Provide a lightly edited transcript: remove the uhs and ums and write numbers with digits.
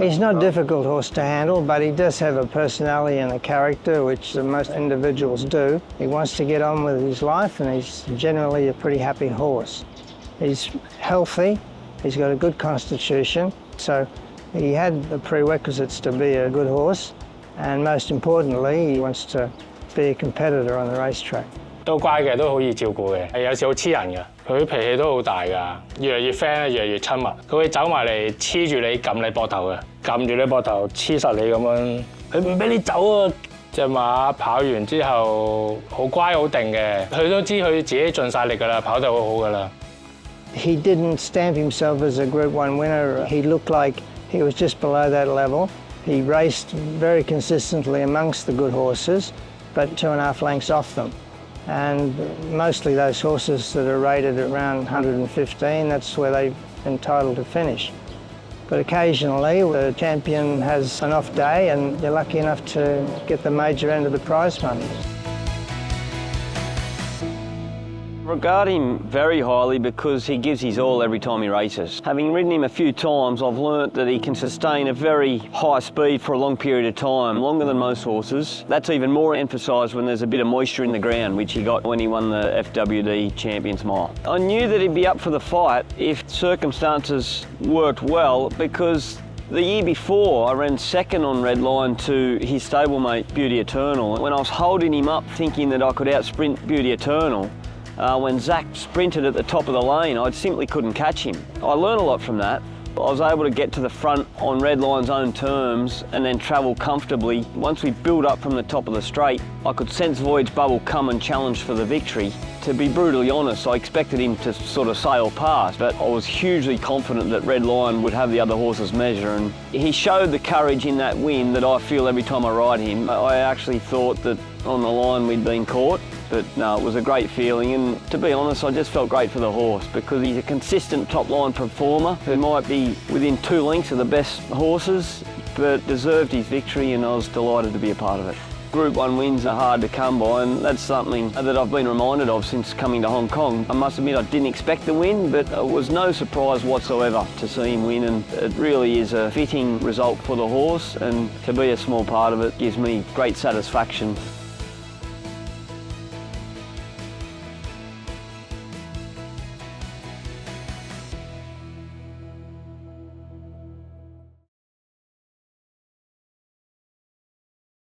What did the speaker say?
He's not a difficult horse to handle, but he does have a personality and a character, which most individuals do. He wants to get on with his life, and he's generally a pretty happy horse. He's healthy, he's got a good constitution, so he had the prerequisites to be a good horse, and most importantly, he wants to be a competitor on the racetrack. 都乖嘅，都好易照顧嘅，有時好黐人嘅。佢脾氣都好大㗎，越嚟越 friend 咧，越嚟越親密。佢會走埋嚟黐住你，撳你膊頭嘅，撳住你膊頭黐實你咁樣。佢唔俾你走啊！隻馬跑完之後好乖好定嘅，佢都知佢自己盡晒力㗎啦，跑得好好㗎啦。He didn't stamp himself as a Group 1 winner. He looked like he was just below that level. He raced very consistently amongst the good horses, but 2.5 lengths off them. And mostly those horses that are rated around 115, that's where they're entitled to finish. But occasionally the champion has an off day and you're lucky enough to get the major end of the prize money. I regard him very highly because he gives his all every time he races. Having ridden him a few times, I've learnt that he can sustain a very high speed for a long period of time, longer than most horses. That's even more emphasised when there's a bit of moisture in the ground, which he got when he won the FWD Champions Mile. I knew that he'd be up for the fight if circumstances worked well, because the year before, I ran second on Red Line to his stablemate Beauty Eternal. When I was holding him up thinking that I could outsprint Beauty Eternal, when Zach sprinted at the top of the lane, I simply couldn't catch him. I learned a lot from that. I was able to get to the front on Red Line's own terms and then travel comfortably. Once we built up from the top of the straight, I could sense Voyage Bubble come and challenge for the victory. To be brutally honest, I expected him to sort of sail past, but I was hugely confident that Red Lion would have the other horse's measure, and he showed the courage in that win that I feel every time I ride him. I actually thought that on the line we'd been caught. But no, it was a great feeling, and to be honest, I just felt great for the horse because he's a consistent top-line performer who might be within 2 lengths of the best horses, but deserved his victory, and I was delighted to be a part of it. Group 1 wins are hard to come by, and that's something that I've been reminded of since coming to Hong Kong. I must admit I didn't expect the win, but it was no surprise whatsoever to see him win, and it really is a fitting result for the horse, and to be a small part of it gives me great satisfaction.